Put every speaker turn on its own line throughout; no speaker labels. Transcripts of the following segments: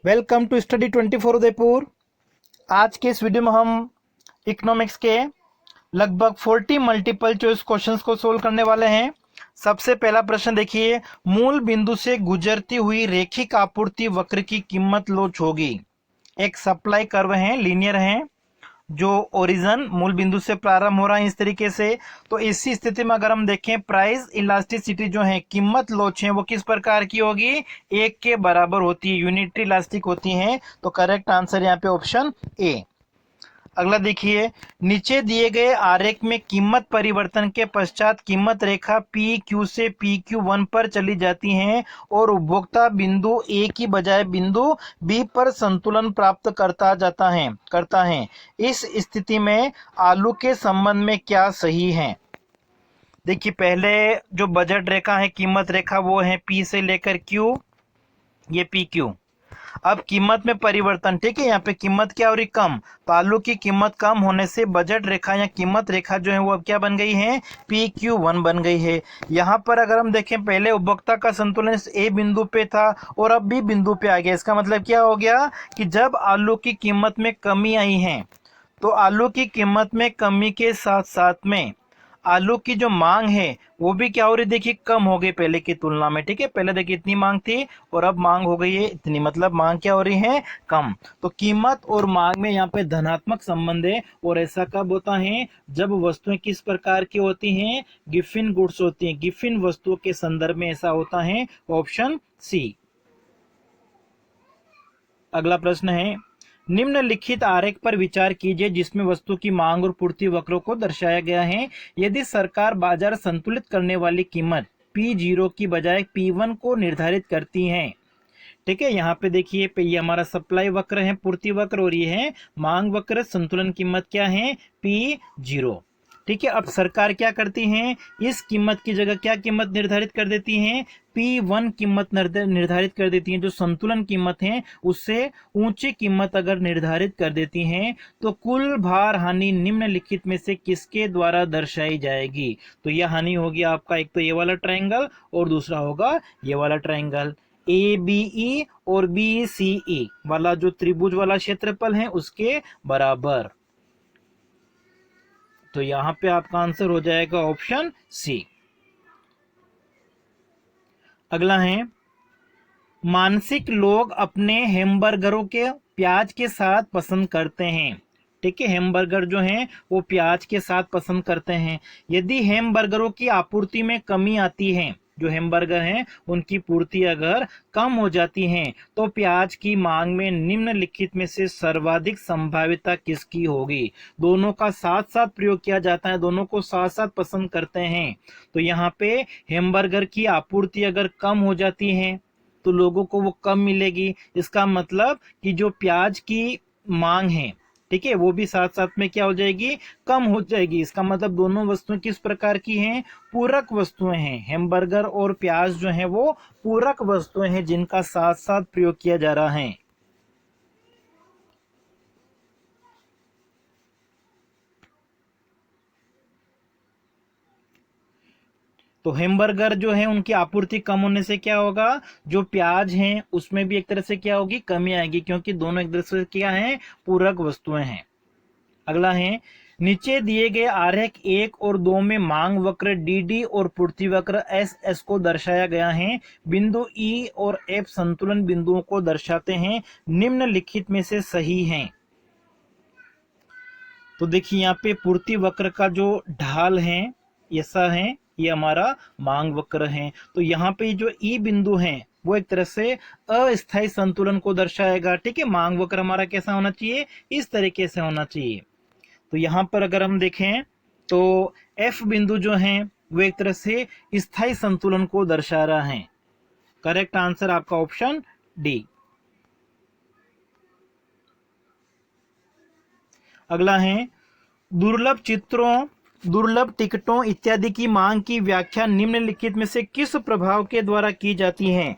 Welcome to study 24 Udaipur. आज के इस वीडियो में हम इकोनॉमिक्स के लगभग 40 मल्टीपल चॉइस क्वेश्चंस को सोल्व करने वाले हैं। सबसे पहला प्रश्न देखिए, मूल बिंदु से गुजरती हुई रेखिक आपूर्ति वक्र की कीमत लोच होगी। एक सप्लाई कर्व है, लीनियर है, जो ओरिजिन मूल बिंदु से प्रारंभ हो रहा है इस तरीके से। तो इसी स्थिति में अगर हम देखें, प्राइस इलास्टिसिटी जो है, कीमत लोच है, वो किस प्रकार की होगी? एक के बराबर होती है, यूनिटरी इलास्टिक होती है। तो करेक्ट आंसर यहाँ पे ऑप्शन ए। अगला देखिए, नीचे दिए गए आरेख में कीमत परिवर्तन के पश्चात कीमत रेखा पी क्यू से पी क्यू वन पर चली जाती है और उपभोक्ता बिंदु ए की बजाय बिंदु बी पर संतुलन प्राप्त करता है। इस स्थिति में आलू के संबंध में क्या सही है? देखिए, पहले जो बजट रेखा है, कीमत रेखा, वो है पी से लेकर क्यू, ये पी क्यू। अब कीमत में परिवर्तन, ठीक है, यहाँ पे कीमत क्या हो रही? कम। तो आलू की कीमत कम होने से बजट रेखा या कीमत रेखा जो है वो अब क्या बन गई है? पी क्यू वन बन गई है। यहाँ पर अगर हम देखें, पहले उपभोक्ता का संतुलन ए बिंदु पे था और अब बी बिंदु पे आ गया। इसका मतलब क्या हो गया कि जब आलू की कीमत में कमी आई है, तो आलू की कीमत में कमी के साथ साथ में आलू की जो मांग है वो भी क्या हो रही? देखिए, कम हो गई पहले की तुलना में। ठीक है, पहले देखिए इतनी मांग थी और अब मांग हो गई है इतनी, मतलब मांग क्या हो रही है? कम। तो कीमत और मांग में यहाँ पे धनात्मक संबंध है। और ऐसा कब होता है? जब वस्तुएं किस प्रकार की होती हैं? गिफिन गुड्स होती हैं। गिफिन वस्तुओं के संदर्भ में ऐसा होता है। Option C. अगला प्रश्न है, निम्नलिखित आरेख पर विचार कीजिए जिसमें वस्तु की मांग और पूर्ति वक्रों को दर्शाया गया है। यदि सरकार बाजार संतुलित करने वाली कीमत P0 की बजाय P1 को निर्धारित करती है, ठीक है, यहाँ पे देखिए, ये हमारा सप्लाई वक्र है, पूर्ति वक्र, और ये है मांग वक्र। संतुलन कीमत क्या है? P0। ठीक है, अब सरकार क्या करती है? इस कीमत की जगह क्या कीमत निर्धारित कर देती है? P1 कीमत निर्धारित कर देती है। जो संतुलन कीमत है उससे ऊंची कीमत अगर निर्धारित कर देती है तो कुल भार हानि निम्नलिखित में से किसके द्वारा दर्शाई जाएगी? तो यह हानि होगी आपका, एक तो ये वाला ट्रायंगल और दूसरा होगा ये वाला ट्रायंगल। ए बी ई और बी सी ई वाला जो त्रिभुज वाला क्षेत्रफल है उसके बराबर। तो यहां पे आपका आंसर हो जाएगा ऑप्शन सी। अगला है, मानसिक लोग अपने हैमबर्गरों के प्याज के साथ पसंद करते हैं। ठीक है, हैमबर्गर जो हैं वो प्याज के साथ पसंद करते हैं। यदि हैमबर्गरों की आपूर्ति में कमी आती है, जो हैमबर्गर हैं उनकी पूर्ति अगर कम हो जाती है, तो प्याज की मांग में निम्नलिखित में से सर्वाधिक संभाव्यता किसकी होगी? दोनों का साथ साथ प्रयोग किया जाता है, दोनों को साथ साथ पसंद करते हैं। तो यहाँ पे हैमबर्गर की आपूर्ति अगर कम हो जाती है तो लोगों को वो कम मिलेगी। इसका मतलब कि जो प्याज की मांग है, ठीक है, वो भी साथ साथ में क्या हो जाएगी? कम हो जाएगी। इसका मतलब दोनों वस्तुएं किस प्रकार की हैं? पूरक वस्तुएं हैं। हैमबर्गर और प्याज जो है वो पूरक वस्तुएं हैं जिनका साथ साथ प्रयोग किया जा रहा है। तो हैमबर्गर जो है उनकी आपूर्ति कम होने से क्या होगा? जो प्याज हैं उसमें भी एक तरह से क्या होगी? कमी आएगी, क्योंकि दोनों एक तरह से क्या है? पूरक वस्तुएं हैं। अगला है, नीचे दिए गए आरेख 1 और 2 में मांग वक्र DD और पूर्ति वक्र SS को दर्शाया गया है। बिंदु E और F संतुलन बिंदुओं को दर्शाते हैं। निम्नलिखित में से सही है? तो देखिए, यहाँ पे पूर्ति वक्र का जो ढाल है ऐसा है, ये हमारा मांग वक्र है। तो यहाँ पे जो ई बिंदु है वो एक तरह से अस्थायी संतुलन को दर्शाएगा। ठीक है, मांग वक्र हमारा कैसा होना चाहिए? इस तरीके से होना चाहिए। तो यहाँ पर अगर हम देखें तो एफ बिंदु जो है वो एक तरह से स्थायी संतुलन को दर्शा रहा है। करेक्ट आंसर आपका ऑप्शन डी। अगला है, दुर्लभ चित्रों, दुर्लभ टिकटों इत्यादि की मांग की व्याख्या निम्नलिखित में से किस प्रभाव के द्वारा की जाती है?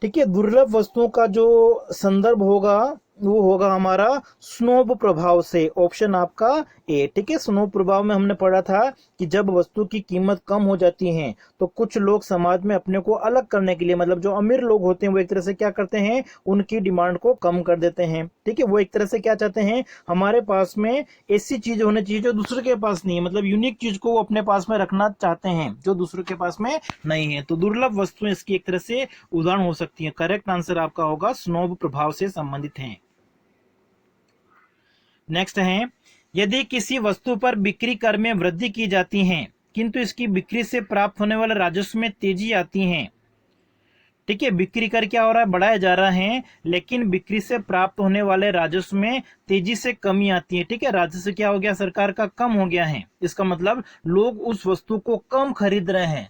ठीक है, दुर्लभ वस्तुओं का जो संदर्भ होगा वो होगा हमारा स्नोब प्रभाव से, ऑप्शन आपका ए। ठीक है, स्नोब प्रभाव में हमने पढ़ा था कि जब वस्तु की कीमत कम हो जाती है तो कुछ लोग समाज में अपने को अलग करने के लिए, मतलब जो अमीर लोग होते हैं वो एक तरह से क्या करते हैं, उनकी डिमांड को कम कर देते हैं। ठीक है, वो एक तरह से क्या चाहते हैं, हमारे पास में ऐसी चीज होनी चाहिए जो दूसरे के पास नहीं है, मतलब यूनिक चीज को वो अपने पास में रखना चाहते हैं जो दूसरे के पास में नहीं है। तो दुर्लभ वस्तुएं इसकी एक तरह से उदाहरण हो सकती है। करेक्ट आंसर आपका होगा स्नोब प्रभाव से संबंधित है। नेक्स्ट है, यदि किसी वस्तु पर बिक्री कर में वृद्धि की जाती है किंतु इसकी बिक्री से प्राप्त होने वाले राजस्व में तेजी आती है। ठीक है, बिक्री कर क्या हो रहा है, बढ़ाया जा रहा है, लेकिन बिक्री से प्राप्त होने वाले राजस्व में तेजी से कमी आती है। ठीक है, राजस्व क्या हो गया, सरकार का कम हो गया है। इसका मतलब लोग उस वस्तु को कम खरीद रहे हैं,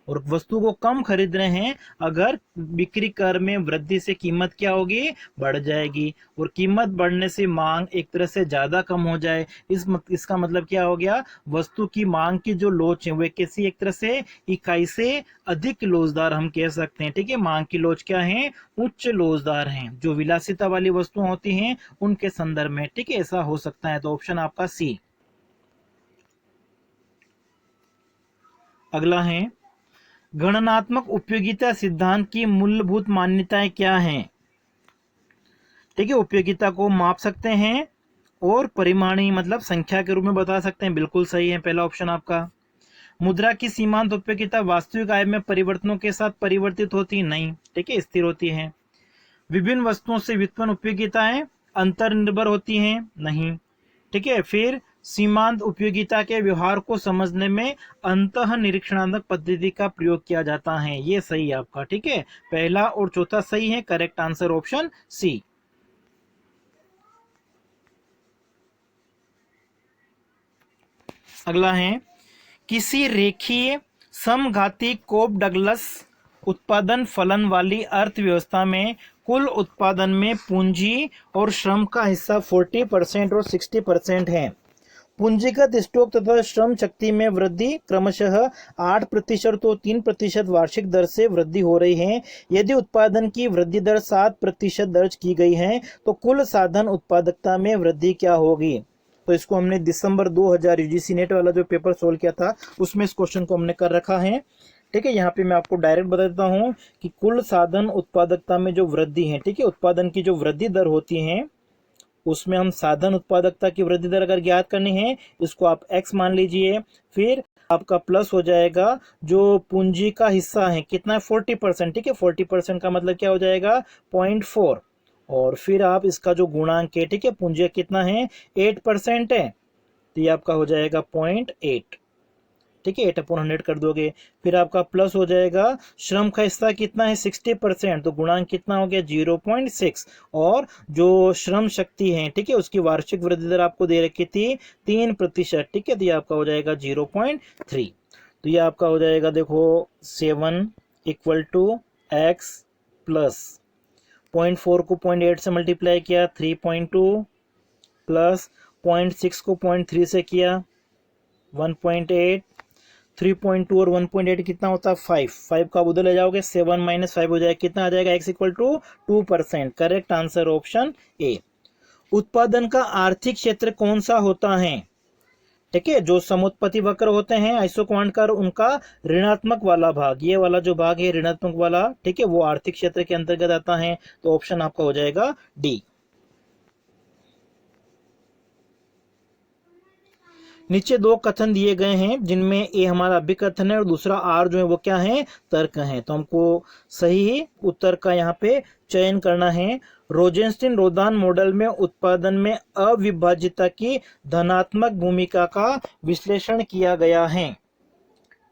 और वस्तु को कम खरीद रहे हैं, अगर बिक्री कर में वृद्धि से कीमत क्या होगी, बढ़ जाएगी, और कीमत बढ़ने से मांग एक तरह से ज्यादा कम हो जाए। इसका मतलब क्या हो गया, वस्तु की मांग की जो लोच है वह किसी एक तरह से इकाई से अधिक लोचदार हम कह सकते हैं। ठीक है, मांग की लोच क्या है, उच्च लोचदार है, जो विलासिता वाली वस्तुएं होती हैं उनके संदर्भ में। ठीक है, ऐसा हो सकता है। तो ऑप्शन आपका सी। अगला है, गणनात्मक उपयोगिता सिद्धांत की मूलभूत मान्यताएं क्या हैं। ठीक है, उपयोगिता को माप सकते हैं और परिमाणी मतलब संख्या के रूप में बता सकते हैं, बिल्कुल सही है पहला ऑप्शन आपका। मुद्रा की सीमांत उपयोगिता वास्तविक आय में परिवर्तनों के साथ परिवर्तित होती नहीं, ठीक है, स्थिर होती है। विभिन्न वस्तुओं से व्युत्पन्न उपयोगिताएं अंतर निर्भर होती हैं, नहीं। ठीक है, फिर सीमांत उपयोगिता के व्यवहार को समझने में अंतः निरीक्षणात्मक पद्धति का प्रयोग किया जाता है, ये सही है आपका। ठीक है, पहला और चौथा सही है, करेक्ट आंसर ऑप्शन सी। अगला है, किसी रेखीय समघाती कोप डगलस उत्पादन फलन वाली अर्थव्यवस्था में कुल उत्पादन में पूंजी और श्रम का हिस्सा 40% और 60% है। पूंजीगत स्टॉक तथा श्रम शक्ति में वृद्धि क्रमशः 8% तो 3% वार्षिक दर से वृद्धि हो रही है। यदि उत्पादन की वृद्धि दर 7% दर्ज की गई है तो कुल साधन उत्पादकता में वृद्धि क्या होगी। तो इसको हमने दिसंबर 2000 यूजीसी नेट वाला जो पेपर सोल्व किया था उसमें इस क्वेश्चन को हमने कर रखा है। ठीक है, यहाँ पे मैं आपको डायरेक्ट बता देता हूँ कि कुल साधन उत्पादकता में जो वृद्धि है, ठीक है, उत्पादन की जो वृद्धि दर होती है उसमें हम साधन उत्पादकता की वृद्धि दर अगर ज्ञात करनी है इसको आप x मान लीजिए, फिर आपका प्लस हो जाएगा जो पूंजी का हिस्सा है कितना है 40%। ठीक है, 40% का मतलब क्या हो जाएगा 0.4, और फिर आप इसका जो गुणांक है, ठीक है, पूंजी कितना है 8% है, तो ये आपका हो जाएगा 0.8। ठीक है, 8/100 कर दोगे, फिर आपका प्लस हो जाएगा श्रम का हिस्सा कितना है 60%, तो गुणांक कितना हो गया 0.6, और जो श्रम शक्ति है, ठीक है, उसकी वार्षिक वृद्धि दर आपको दे रखी थी 3%। ठीक है, तो ये आपका हो जाएगा 0.3, तो ये आपका हो जाएगा देखो 7 = x प्लस 0.4 को 0.8 से मल्टीप्लाई किया 3.2 प्लस 0.6 को 0.3 से किया 1.8, 3.2 और 1.8 कितना होता है 5 का उधर ले जाओगे 7 - 5 हो जाएगा, कितना आ जाएगा x = 2%। Correct answer option A. उत्पादन का आर्थिक क्षेत्र कौन सा होता है। ठीक है, जो समुत्पत्ति वक्र होते हैं आइसोक्वांट का, उनका ऋणात्मक वाला भाग, ये वाला जो भाग है ऋणात्मक वाला, ठीक है, वो आर्थिक क्षेत्र के अंतर्गत आता है, तो ऑप्शन आपका हो जाएगा डी। नीचे दो कथन दिए गए हैं जिनमें ए हमारा अभिकथन है और दूसरा आर जो है वो क्या है तर्क है, तो हमको सही उत्तर का यहाँ पे चयन करना है। रोजेंस्टीन रोदान मॉडल में उत्पादन में अविभाज्यता की धनात्मक भूमिका का विश्लेषण किया गया है।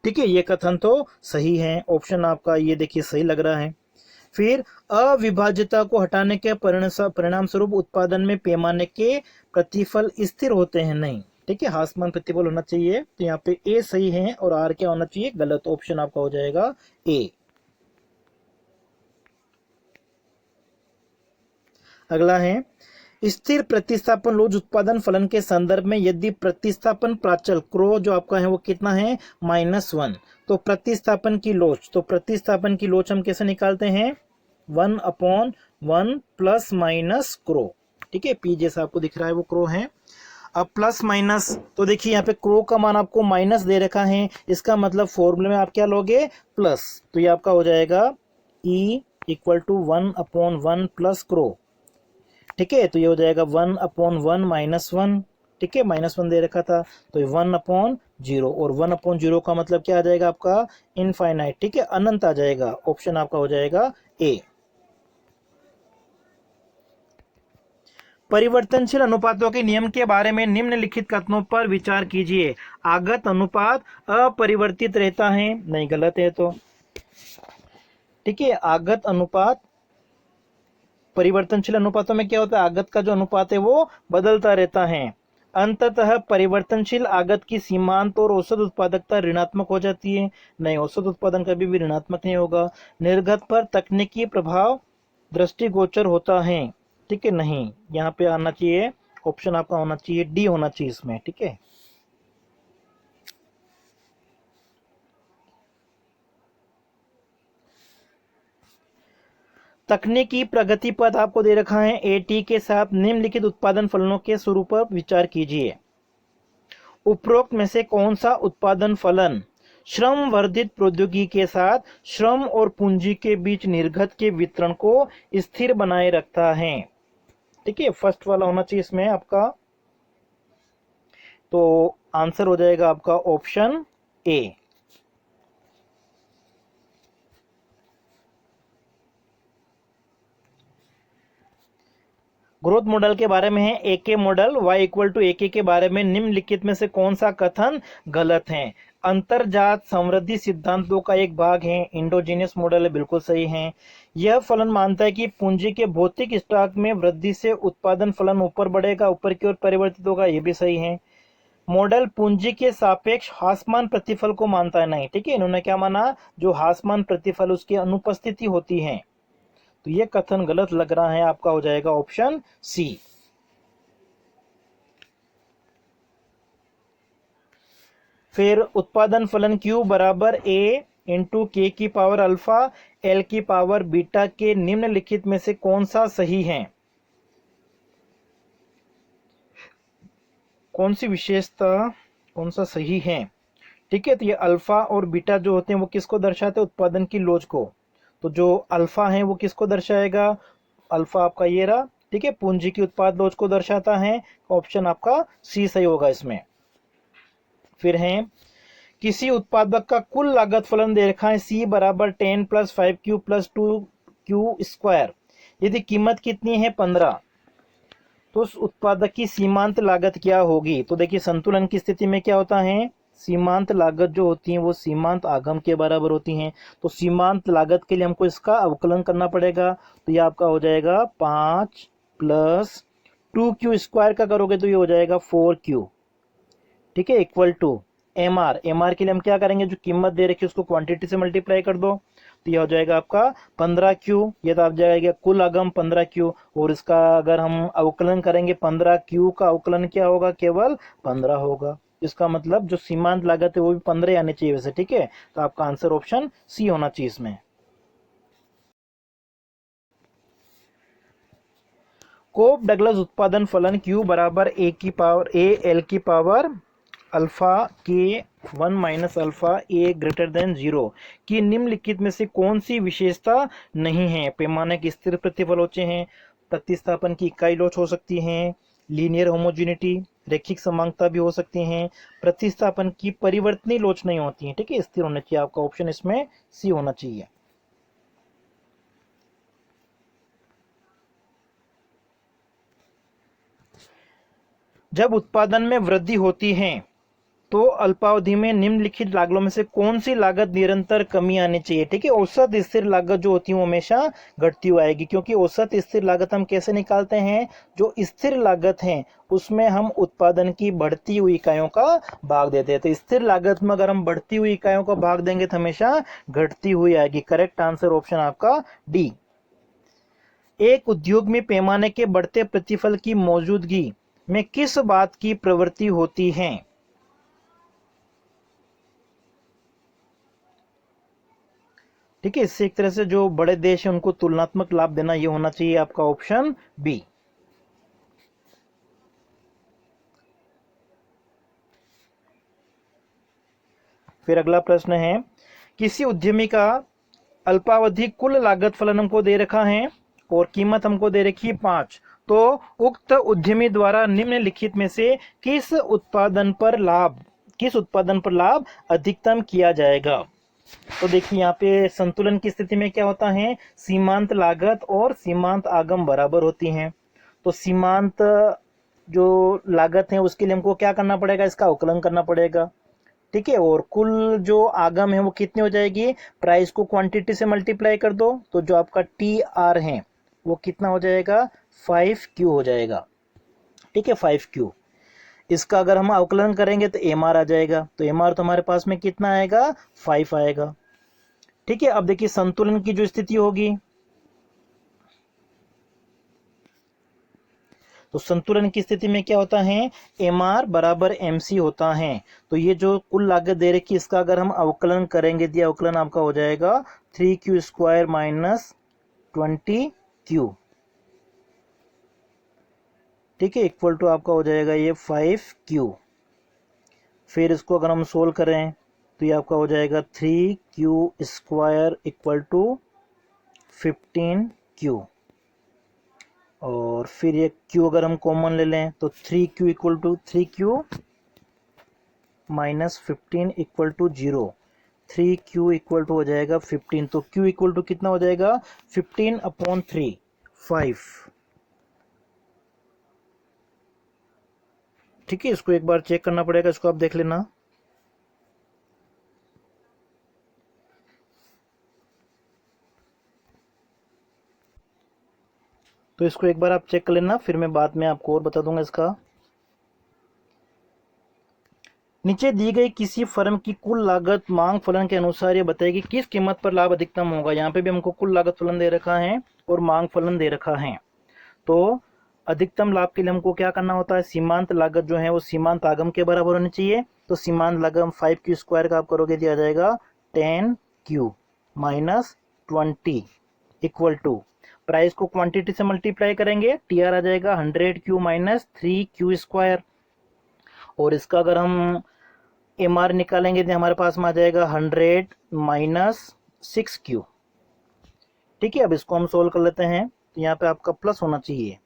ठीक है, ये कथन तो सही है, ऑप्शन आपका ये देखिए सही लग रहा है। फिर अविभाज्यता को हटाने के परिणाम स्वरूप उत्पादन में पैमाने के प्रतिफल स्थिर होते हैं, नहीं। ठीक है, हासमान प्रतिफल होना चाहिए, तो यहाँ पे ए सही है और आर क्या होना चाहिए गलत, ऑप्शन आपका हो जाएगा ए। अगला है, स्थिर प्रतिस्थापन लोच उत्पादन फलन के संदर्भ में यदि प्रतिस्थापन प्राचल क्रो जो आपका है वो कितना है -1, तो प्रतिस्थापन की लोच, तो प्रतिस्थापन की लोच हम कैसे निकालते हैं 1/1 प्लस माइनस क्रो। ठीक है, पी जैसा आपको दिख रहा है वो क्रो है। अब प्लस माइनस, तो देखिए यहाँ पे क्रो का मान आपको माइनस दे रखा है, इसका मतलब फॉर्मूले में आप क्या लोगे, प्लस। तो ये आपका हो जाएगा ई इक्वल टू 1/1 प्लस क्रो। ठीक है, तो ये हो जाएगा 1/1 -1। ठीक है, -1 दे रखा था, तो ये 1/0, और 1/0 का मतलब क्या आ जाएगा आपका, इनफाइनाइट। ठीक है, अनंत आ जाएगा। ऑप्शन आपका हो जाएगा ए। परिवर्तनशील अनुपातों के नियम के बारे में निम्नलिखित कथनों पर विचार कीजिए। आगत अनुपात अपरिवर्तित रहता है, नहीं, गलत है। तो ठीक है, आगत अनुपात, परिवर्तनशील अनुपातों में क्या होता है, आगत का जो अनुपात है वो बदलता रहता है। अंततः परिवर्तनशील आगत की सीमांत और औसत उत्पादकता ऋणात्मक हो जाती है, नहीं, औसत उत्पादन कभी भी ऋणात्मक नहीं होगा। निर्गत पर तकनीकी प्रभाव दृष्टिगोचर होता है, ठीक है, नहीं, यहाँ पे आना चाहिए, ऑप्शन आपका होना चाहिए डी होना चाहिए इसमें। ठीक है, तकनीकी प्रगति पद आपको दे रखा है एटी के साथ निम्नलिखित उत्पादन फलनों के स्वरूप पर विचार कीजिए। उपरोक्त में से कौन सा उत्पादन फलन श्रम वर्धित प्रौद्योगिकी के साथ श्रम और पूंजी के बीच निर्गत के वितरण को स्थिर बनाए रखता है। ठीक है, फर्स्ट वाला होना चाहिए इसमें आपका, तो आंसर हो जाएगा आपका ऑप्शन ए। ग्रोथ मॉडल के बारे में है, ए के मॉडल y इक्वल टू ए के बारे में निम्नलिखित में से कौन सा कथन गलत है। अंतरजात समृद्धि सिद्धांतों का एक भाग है, इंडोजीनियस मॉडल है, बिल्कुल सही है। यह फलन मानता है कि पूंजी के भौतिक स्टॉक में वृद्धि से उत्पादन फलन ऊपर बढ़ेगा, ऊपर की ओर परिवर्तित होगा, यह भी सही है। मॉडल पूंजी के सापेक्ष हासमान प्रतिफल को मानता है, नहीं। ठीक है, इन्होंने क्या माना, जो हासमान प्रतिफल उसकी अनुपस्थिति होती है, तो ये कथन गलत लग रहा है, आपका हो जाएगा ऑप्शन सी। फिर उत्पादन फलन Q बराबर A इंटू के की पावर अल्फा L की पावर बीटा के निम्नलिखित में से कौन सा सही है। कौन सी विशेषता, कौन सा सही है। ठीक है, तो ये अल्फा और बीटा जो होते हैं वो किसको दर्शाते हैं, उत्पादन की लोच को। तो जो अल्फा है वो किसको दर्शाएगा, अल्फा आपका ये रहा। ठीक है, पूंजी की उत्पाद लोच को दर्शाता है, ऑप्शन आपका सी सही होगा इसमें। फिर है, किसी उत्पादक का कुल लागत फलन दे रखा है C बराबर 10 + 5Q + 2Q²। यदि कीमत कितनी है 15, तो उस उत्पादक की सीमांत लागत क्या होगी। तो देखिए संतुलन की स्थिति में क्या होता है, सीमांत लागत जो होती है वो सीमांत आगम के बराबर होती हैं। तो सीमांत लागत के लिए हमको इसका अवकलन करना पड़ेगा, तो ये आपका हो जाएगा 5 + 2Q² का करोगे तो ये हो जाएगा 4Q। ठीक है, इक्वल टू एम आर के लिए हम क्या करेंगे, जो कीमत दे रखी है उसको क्वांटिटी से मल्टीप्लाई कर दो, तो यह हो जाएगा आपका 15Q। ये तो आप जाएगा कुल आगम 15Q, और इसका अगर हम अवकलन करेंगे 15Q का अवकलन क्या होगा, केवल 15 होगा। इसका मतलब जो सीमांत लागत है वो भी 15 आनी चाहिए वैसे। ठीक है, तो आपका आंसर ऑप्शन सी होना चाहिए इसमें। कोप डगलस उत्पादन फलन Q बराबर A L की पावर अल्फा के 1 - अल्फा A > 0 की निम्नलिखित में से कौन सी विशेषता नहीं है। पैमाने के स्थिर प्रतिफल होते हैं, प्रतिस्थापन की इकाई लोच हो सकती है, लीनियर होमोजेनिटी, रैखिक समांगता भी हो सकती हैं, प्रतिस्थापन की परिवर्तनीय लोच नहीं होती है। ठीक है, स्थिर होना चाहिए, आपका ऑप्शन इसमें सी होना चाहिए। जब उत्पादन में वृद्धि होती है तो अल्पावधि में निम्नलिखित लागतों में से कौन सी लागत निरंतर कमी आनी चाहिए। ठीक है, औसत स्थिर लागत जो होती है वो हमेशा घटती हुई आएगी, क्योंकि औसत स्थिर लागत हम कैसे निकालते हैं, जो स्थिर लागत है उसमें हम उत्पादन की बढ़ती हुई इकाइयों का भाग देते हैं। तो स्थिर लागत में अगर हम बढ़ती हुई इकाइयों का भाग देंगे तो हमेशा घटती हुई आएगी। करेक्ट आंसर ऑप्शन आपका डी। एक उद्योग में पैमाने के बढ़ते प्रतिफल की मौजूदगी में किस बात की प्रवृत्ति होती है। ठीक है, इससे एक तरह से जो बड़े देश हैं उनको तुलनात्मक लाभ देना, ये होना चाहिए आपका ऑप्शन बी। फिर अगला प्रश्न है, किसी उद्यमी का अल्पावधि कुल लागत फलन हमको दे रखा है और कीमत हमको दे रखी है 5। तो उक्त उद्यमी द्वारा निम्नलिखित में से किस उत्पादन पर लाभ अधिकतम किया जाएगा। तो देखिए यहाँ पे संतुलन की स्थिति में क्या होता है, सीमांत लागत और सीमांत आगम बराबर होती हैं। तो सीमांत जो लागत है उसके लिए हमको क्या करना पड़ेगा, इसका अवकलन करना पड़ेगा, ठीक है। और कुल जो आगम है वो कितनी हो जाएगी, प्राइस को क्वांटिटी से मल्टीप्लाई कर दो, तो जो आपका टी आर है वो कितना हो जाएगा, 5Q हो जाएगा, ठीक है, 5Q। इसका अगर हम अवकलन करेंगे तो एम आर आ जाएगा, तो एम आर तो हमारे पास में कितना आएगा, 5 आएगा, ठीक है। अब देखिए संतुलन की जो स्थिति होगी, तो संतुलन की स्थिति में क्या होता है, एम आर बराबर एम सी होता है। तो ये जो कुल लागत दे रखी इसका अगर हम अवकलन करेंगे, दिया अवकलन आपका हो जाएगा 3Q² माइनस 20Q, ठीक है, इक्वल टू आपका हो जाएगा ये 5Q। फिर इसको अगर हम सोल्व करें तो ये आपका हो जाएगा 3Q² इक्वल टू 15Q, और फिर ये Q अगर हम कॉमन ले लें तो 3Q equal to 3Q minus 15 equal to 0, 3Q equal to हो जाएगा 15। तो Q इक्वल टू कितना हो जाएगा, 15/3, 5, ठीक है। इसको एक बार चेक करना पड़ेगा, इसको आप देख लेना। तो इसको एक बार आप चेक कर लेना, फिर मैं बाद में आपको और बता दूंगा इसका। नीचे दी गई किसी फर्म की कुल लागत मांग फलन के अनुसार ये बताएगी किस कीमत पर लाभ अधिकतम होगा। यहाँ पे भी हमको कुल लागत फलन दे रखा है और मांग फलन दे रखा है। तो अधिकतम लाभ के लिए हमको क्या करना होता है, सीमांत लागत जो है वो सीमांत आगम के बराबर होनी चाहिए। तो सीमांत लागत 5Q² का आप करोगे, दिया जाएगा 10Q minus 20 equal to, price को क्वांटिटी से मल्टीप्लाई करेंगे, टीआर आ जाएगा 100Q माइनस 3Q², और इसका अगर हम एम आर निकालेंगे तो हमारे पास में आ जाएगा 100 माइनस 6Q, ठीक है। अब इसको हम सोल्व कर लेते हैं, तो यहाँ पे आपका प्लस होना चाहिए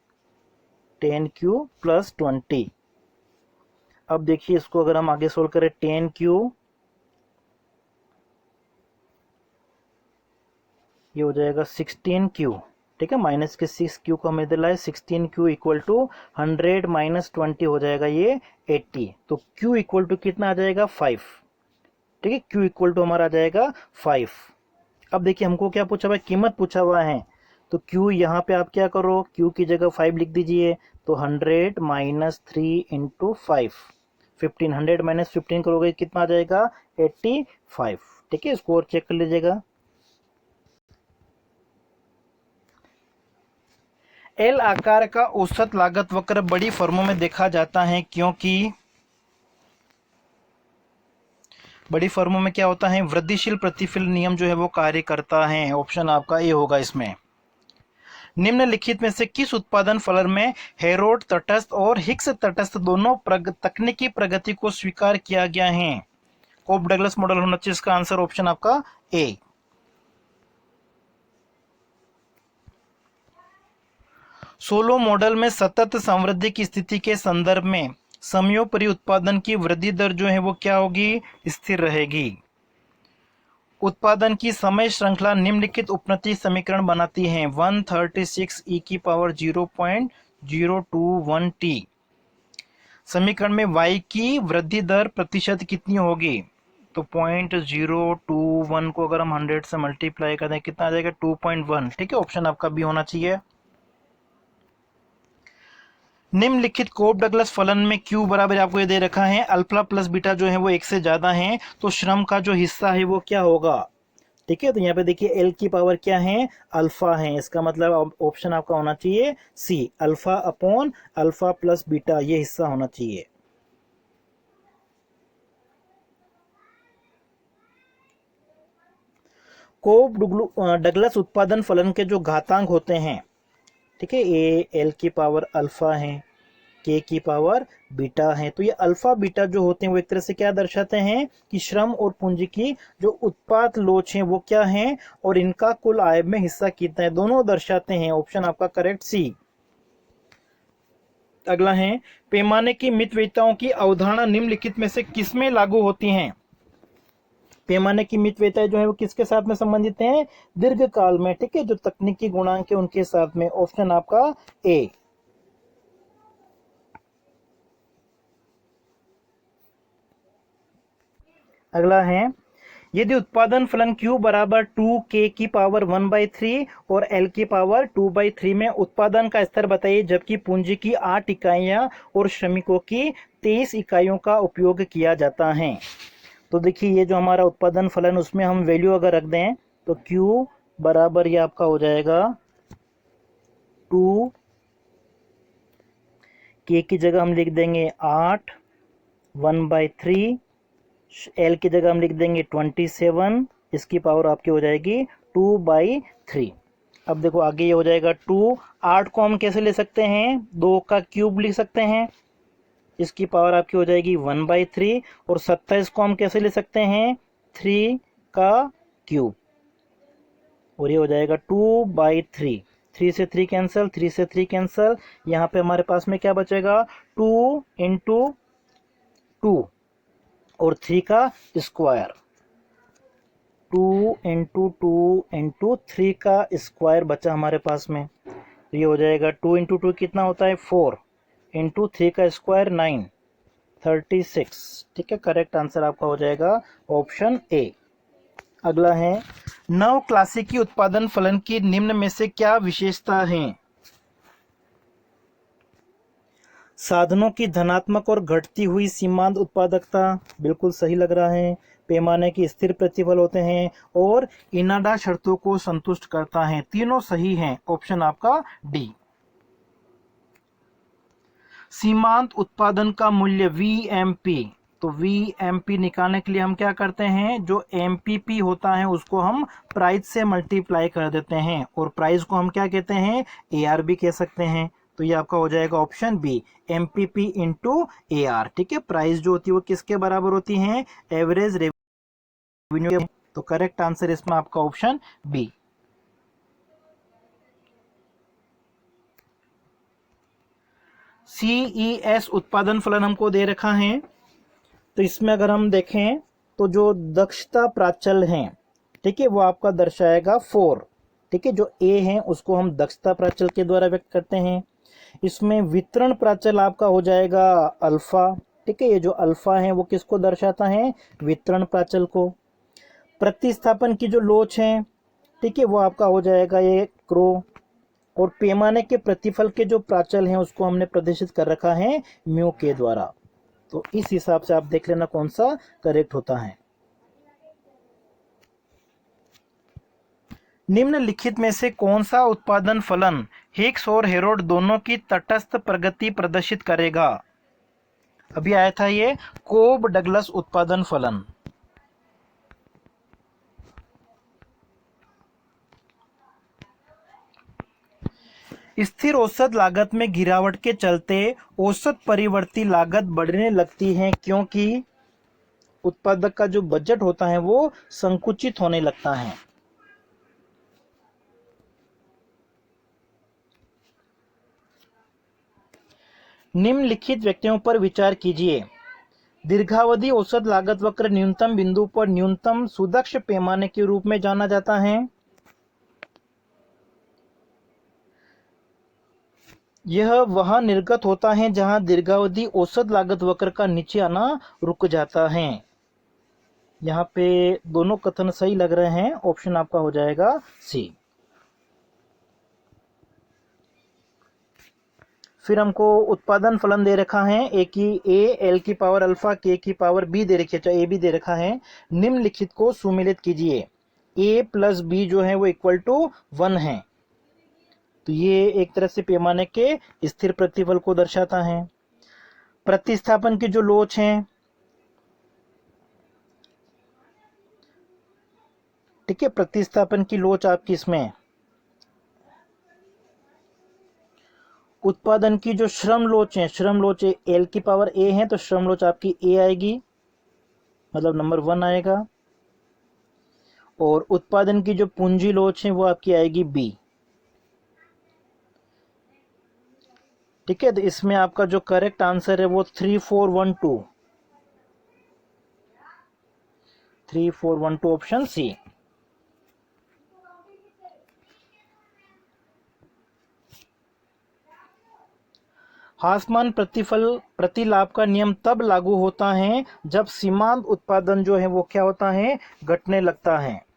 10Q प्लस 20। अब देखिए इसको अगर हम आगे सोल्व करें 10Q, ये हो जाएगा 16Q, ठीक है, माइनस के 6Q को हमें दिला है 16Q इक्वल टू 100 माइनस 20 हो जाएगा ये 80। तो Q इक्वल टू कितना आ जाएगा, 5, ठीक है, Q इक्वल टू हमारा आ जाएगा 5। अब देखिए हमको क्या पूछा हुआ है, कीमत पूछा हुआ है। तो Q यहाँ पे आप क्या करो, Q की जगह 5 लिख दीजिए। तो 100 माइनस 3 इंटू 5, 1500 माइनस 15 करोगे कितना आ जाएगा, 85, ठीक है। इसको और चेक कर लीजिएगा। एल आकार का औसत लागत वक्र बड़ी फर्मों में देखा जाता है, क्योंकि बड़ी फर्मों में क्या होता है, वृद्धिशील प्रतिफल नियम जो है वो कार्य करता है। ऑप्शन आपका ए होगा इसमें। निम्नलिखित में से किस उत्पादन फलन में हेरोड तटस्थ और हिक्स तटस्थ दोनों तकनीकी प्रगति को स्वीकार किया गया है। कोप डगलस मॉडल होना चाहिए इसका आंसर, ऑप्शन आपका ए। सोलो मॉडल में सतत समृद्धि की स्थिति के संदर्भ में समयोपरि उत्पादन की वृद्धि दर जो है वो क्या होगी, स्थिर रहेगी। उत्पादन की समय श्रृंखला निम्नलिखित उपनति समीकरण बनाती है। 136e⁻0.021 t। समीकरण में y की वृद्धि दर प्रतिशत कितनी होगी, तो 0.021 को अगर हम 100 से मल्टीप्लाई करते हैं कितना आ जाएगा, 2.1, ठीक है। ऑप्शन आपका बी होना चाहिए। निम्नलिखित कोप डगलस फलन में Q बराबर आपको ये दे रखा है, अल्फा प्लस बीटा जो है वो 1 से ज्यादा है, तो श्रम का जो हिस्सा है वो क्या होगा, ठीक है। तो यहाँ पे देखिए L की पावर क्या है, अल्फा है, इसका मतलब ऑप्शन आपका होना चाहिए C, alpha upon alpha plus beta, ये हिस्सा होना चाहिए। कोप डगलस उत्पादन फलन के जो घातांक होते हैं, ठीक है, ए एल की पावर अल्फा है, के की पावर बीटा है। तो ये अल्फा बीटा जो होते हैं वो एक तरह से क्या दर्शाते हैं कि श्रम और पूंजी की जो उत्पाद लोच है वो क्या है और इनका कुल आय में हिस्सा कितना है, दोनों दर्शाते हैं। ऑप्शन आपका करेक्ट सी। अगला है पैमाने की मितव्ययिताओं की अवधारणा निम्नलिखित में से किसमें लागू होती हैं। पैमाने की मितव्ययिताएं जो है वो किसके साथ में संबंधित हैं, दीर्घ काल में, ठीक है, जो तकनीकी गुणांक है उनके साथ में। ऑप्शन आपका ए। अगला है यदि उत्पादन फलन Q बराबर 2K की पावर 1/3 और L की पावर 2/3 में उत्पादन का स्तर बताइए जबकि पूंजी की 8 इकाइयां और श्रमिकों की 23 इकाइयों का उपयोग किया जाता है। तो देखिए ये जो हमारा उत्पादन फलन उसमें हम वैल्यू अगर रख दें तो Q बराबर ये आपका हो जाएगा 2K की जगह हम लिख देंगे 8, 1/3, L की जगह हम लिख देंगे 27, इसकी पावर आपकी हो जाएगी 2/3। अब देखो आगे ये हो जाएगा 2, 8 को हम कैसे ले सकते हैं, 2 का क्यूब लिख सकते हैं, इसकी पावर आपकी हो जाएगी 1/3। और 27 को हम कैसे ले सकते हैं, 3 का क्यूब, और ये हो जाएगा 2/3। 3 से 3 कैंसिल, 3 से 3 कैंसिल, यहाँ पे हमारे पास में क्या बचेगा 2 इंटू 2 और 3 का स्क्वायर, 2 इंटू 2 इंटू 3 का स्क्वायर बचा हमारे पास में। तो ये हो जाएगा 2 इंटू 2 कितना होता है 4 इंटू 3 का स्क्वायर 9, 36। ठीक है, करेक्ट आंसर आपका हो जाएगा ऑप्शन ए। अगला है नवक्लासिकी उत्पादन फलन की निम्न में से क्या विशेषता है। साधनों की धनात्मक और घटती हुई सीमांत उत्पादकता, बिल्कुल सही लग रहा है। पैमाने की स्थिर प्रतिफल होते हैं और इनाडा शर्तों को संतुष्ट करता है, तीनों सही हैं। ऑप्शन आपका डी। सीमांत उत्पादन का मूल्य वीएमपी, तो वीएमपी निकालने के लिए हम क्या करते हैं, जो एमपीपी होता है उसको हम प्राइस से मल्टीप्लाई कर देते हैं और प्राइस को हम क्या कहते हैं, एआर भी कह सकते हैं। तो ये आपका हो जाएगा option B, MPP into AR. ठीक है, प्राइस जो होती है वो किसके बराबर होती है, एवरेज रेवेन्यू। तो करेक्ट आंसर इसमें आपका ऑप्शन बी। सीईएस उत्पादन फलन हमको दे रखा है, तो इसमें अगर हम देखें तो जो दक्षता प्राचल है, ठीक है, वो आपका दर्शाएगा 4। ठीक है, जो ए है उसको हम दक्षता प्राचल के द्वारा व्यक्त करते हैं। इसमें वितरण प्राचल आपका हो जाएगा अल्फा। ठीक है, ये जो अल्फा है वो किसको दर्शाता है, वितरण प्राचल को। प्रतिस्थापन की जो लोच है, ठीक है, वो आपका हो जाएगा ये क्रो। और पैमाने के प्रतिफल के जो प्राचल हैं उसको हमने प्रदर्शित कर रखा है म्यू के द्वारा। तो इस हिसाब से आप देख लेना कौन सा करेक्ट होता है। निम्नलिखित में से कौन सा उत्पादन फलन हिग्स और हेरोल्ड दोनों की तटस्थ प्रगति प्रदर्शित करेगा। अभी आया था ये कोब डगलस उत्पादन फलन। स्थिर औसत लागत में गिरावट के चलते औसत परिवर्ती लागत बढ़ने लगती है क्योंकि उत्पादक का जो बजट होता है वो संकुचित होने लगता है। निम्नलिखित व्यक्तियों पर विचार कीजिए। दीर्घावधि औसत लागत वक्र न्यूनतम बिंदु पर न्यूनतम सुदक्ष पैमाने के रूप में जाना जाता है। यह वहां निर्गत होता है जहां दीर्घावधि औसत लागत वक्र का नीचे आना रुक जाता है। यहाँ पे दोनों कथन सही लग रहे हैं, ऑप्शन आपका हो जाएगा सी। फिर हमको उत्पादन फलन दे रखा है ए की ए, एल की पावर अल्फा, के की पावर बी दे रखी है, चाहे ए भी दे रखा है। निम्नलिखित को सुमेलित कीजिए। ए प्लस बी जो है वो इक्वल टू 1 है, तो ये एक तरह से पैमाने के स्थिर प्रतिफल को दर्शाता है। प्रतिस्थापन की जो लोच है, ठीक है, प्रतिस्थापन की लोच आपकी इसमें उत्पादन की जो श्रम लोच है, श्रम लोच एल की पावर ए है, तो श्रम लोच आपकी ए आएगी, मतलब नंबर 1 आएगा। और उत्पादन की जो पूंजी लोच है वो आपकी आएगी बी। ठीक है, तो इसमें आपका जो करेक्ट आंसर है वो 3412, 3412 ऑप्शन सी। हासमान प्रतिफल प्रतिलाभ का नियम तब लागू होता है जब सीमांत उत्पादन जो है वो क्या होता है, घटने लगता है।